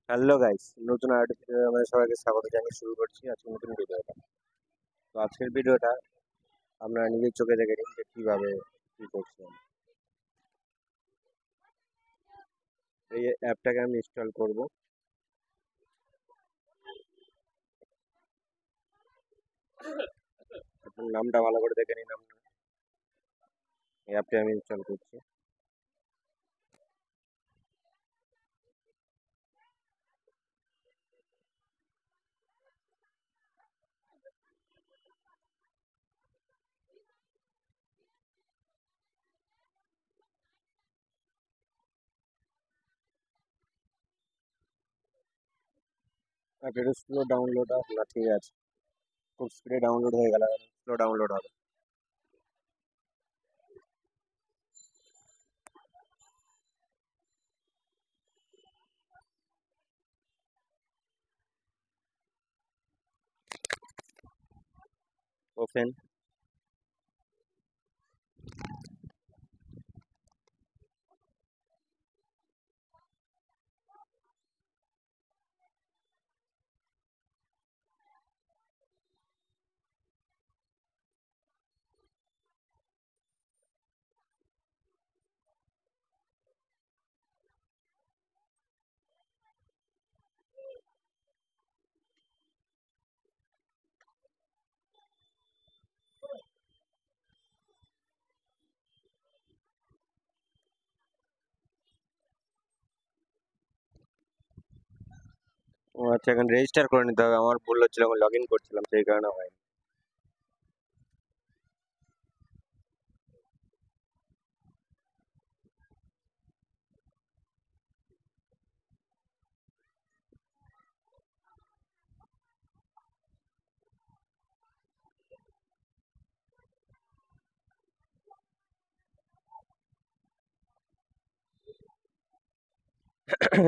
Hello guys, নতুন আরেকটা video আমাদের সবাইকে স্বাগত জানিয়ে শুরু করছি আজকে নতুন ভিডিওটা। তো আজকের ভিডিওটা আপনারা নিজের চোখে দেখে নিন যে কিভাবে কি করছি আমি। এই অ্যাপটাকে আমি ইনস্টল করব। এখন নামটা ভালো করে দেখে নিন আপনারা। এই অ্যাপটা আমি ইনস্টল করছি। অ্যাপটা একটু স্লো ডাউনলোড হবে না, ঠিক আছে। খুব স্পিডে ডাউনলোড হয়ে গেল, স্লো ডাউনলোড হবে। ওপেন। ও আচ্ছা, এখানে রেজিস্টার করে নিতে হবে। আমার ভুল হচ্ছিল, আমি লগ ইন করছিলাম, সেই কারণে হয়।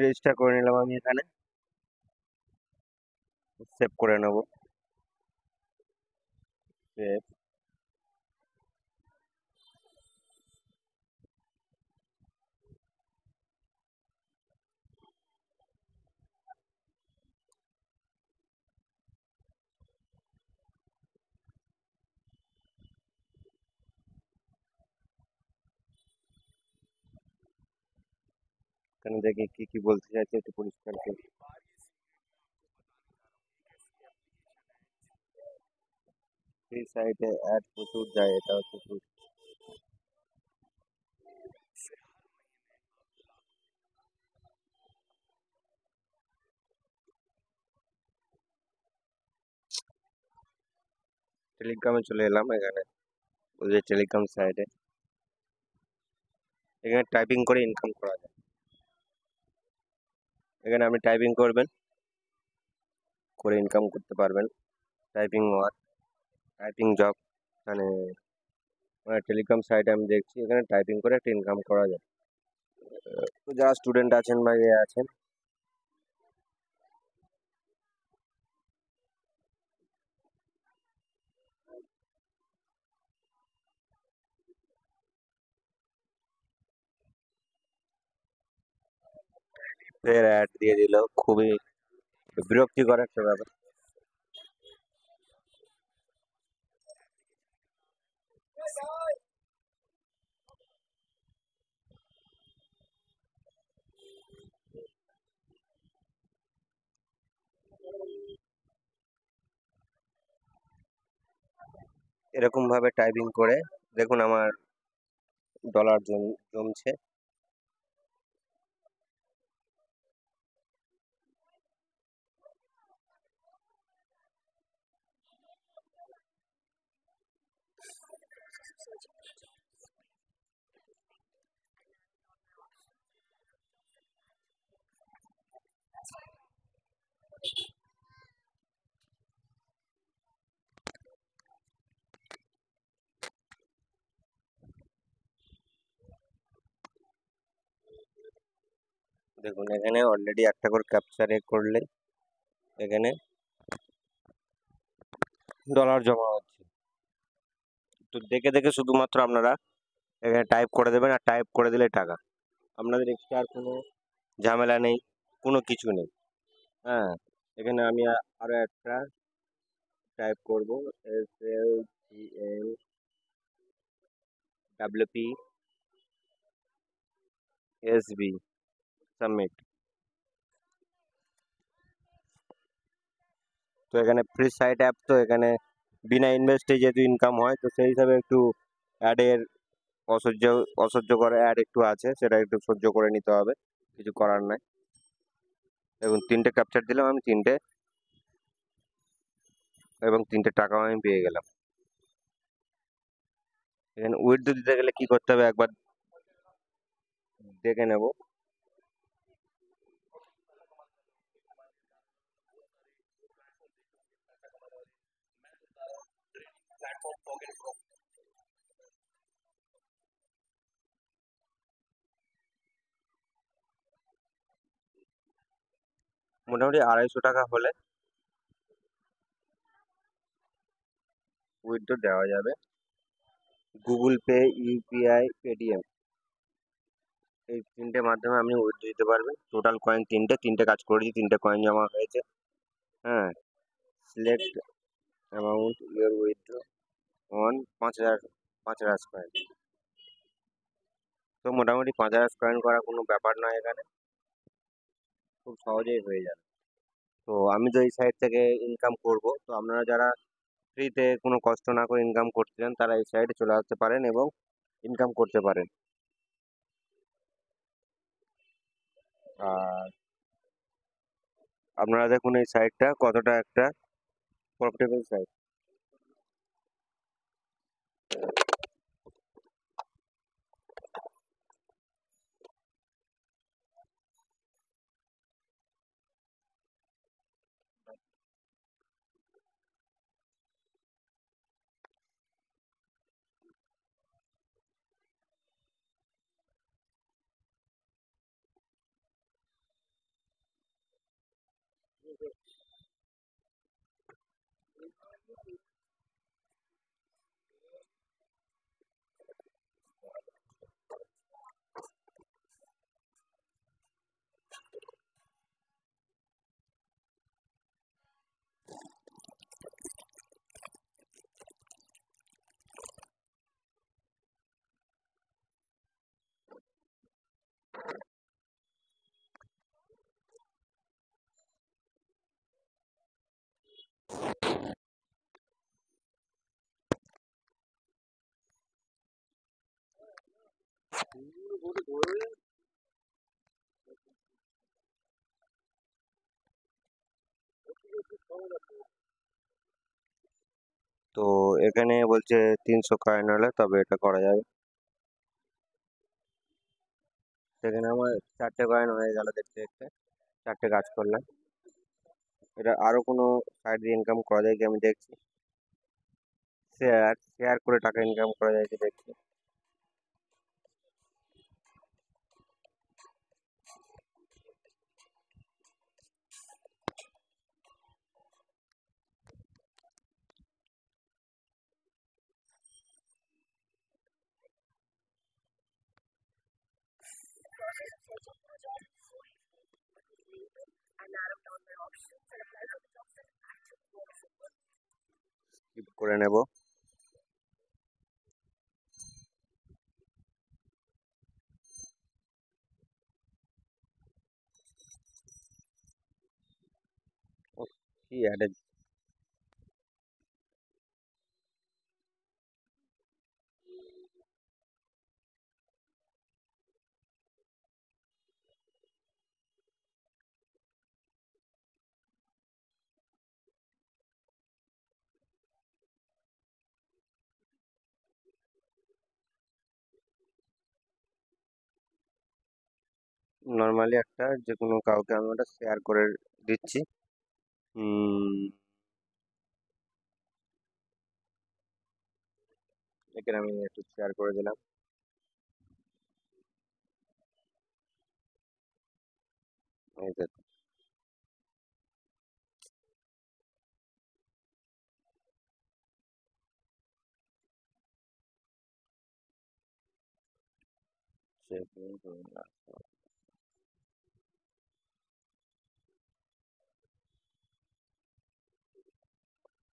রেজিস্টার করে নিলাম আমি এখানে। সেভ করে নেব। সেভ। এখানে দেখি কি কি বলতে চাইছে, একটু পরিষ্কার করি। ফ্রি সাইটে অ্যাড প্রচুর যায়, এটা প্রচুর। টেলিগ্রামে চলে এলাম। এখানে ওই যে টেলিগ্রাম সাইটে, এখানে টাইপিং করে ইনকাম করা যায়। এখানে আপনি টাইপিং করবেন, করে ইনকাম করতে পারবেন। Typing work, typing job. মানে টেলিগ্রাম সাইটে আমি দেখছি এখানে টাইপিং করে একটা ইনকাম করা যায়। তো যারা স্টুডেন্ট আছেন বা ইয়ে আছেন, ফের অ্যাড দিয়ে দিল। খুবই বিরক্তিকর একটা ব্যাপার। এরকম ভাবে টাইপিং করে দেখুন আমার ডলার জমছে। দেখুন এখানে অলরেডি একটা করে ক্যাপচারে করলে এখানে ডলার জমা হচ্ছে। তো দেখে দেখে শুধুমাত্র আপনারা এখানে টাইপ করে দেবেন, আর টাইপ করে দিলে টাকা। আপনাদের এক্সট্রা আর কোনো ঝামেলা নেই, কোনো কিছু নেই। হ্যাঁ, এখানে আমি আরো একটা টাইপ করব, SLTMWPSB সাবমিট। তো এখানে ফ্রি সাইট অ্যাপ, তো এখানে বিনা ইনভেস্টে যেহেতু ইনকাম হয়, তো সেই হিসাবে একটু অ্যাডের অসহ্য অসহ্যকর অ্যাড একটু আছে, সেটা একটু সহ্য করে নিতে হবে, কিছু করার নাই। এবং তিনটে ক্যাপচার দিলাম আমি, তিনটে, এবং তিনটে টাকাও আমি পেয়ে গেলাম। এখানে উইথড্র দিতে গেলে কি করতে হবে একবার দেখে নেব। মোটামুটি 250 টাকা হলে উইথড্র দেওয়া যাবে। গুগল পে, ইউপিআই, পেটিএম, এই তিনটে মাধ্যমে আপনি উইথড্র দিতে পারবেন। টোটাল কয়েন তিনটে, তিনটে কাজ করেছি, তিনটে কয়েন জমা হয়েছে। হ্যাঁ, select amount your withdraw on 5,000, 5,000 coin. তো মোটামুটি 5,000 কয়েন করা কোনো ব্যাপার নয়, এখানে খুব সহজেই হয়ে যাবে। তো আমি তো এই সাইট থেকে ইনকাম করব, তো আপনারা যারা ফ্রিতে কোনো কষ্ট না করে ইনকাম করতে চান, তারা এই সাইটে চলে আসতে পারেন এবং ইনকাম করতে পারেন। আর আপনারা দেখুন এই সাইটটা কতটা একটা প্রফিটেবল সাইট। তো এখানে বলছে 300 কয়েন হলে তবে এটা করা যাবে। সেখানে আমার 4টে কয়েন হয়ে গেল দেখতে দেখতে, 4টে কাজ করলাম। এটা আরো কোনো সাইড দিয়ে ইনকাম করা যায় কি আমি দেখছি। শেয়ার শেয়ার করে টাকা ইনকাম করা যায় কি দেখছি। স্কিপ করে নেব। ও, কি অ্যাডে, নর্মালি একটা যে কোনো কাউকে আমি ওটা শেয়ার করে দিচ্ছি। হুম, এখানে আমি একটু শেয়ার করে দিলাম। এই দেখো,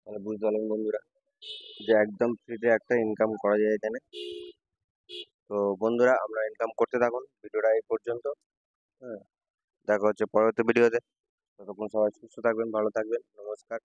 মানে বুঝতে পারলেন বন্ধুরা যে একদম ফ্রিতে একটা ইনকাম করা যায় এখানে। তো বন্ধুরা আমরা ইনকাম করতে থাকুন, ভিডিওটা এই পর্যন্ত। হ্যাঁ, দেখা হচ্ছে পরবর্তী ভিডিওতে। ততক্ষণ সবাই সুস্থ থাকবেন, ভালো থাকবেন, নমস্কার।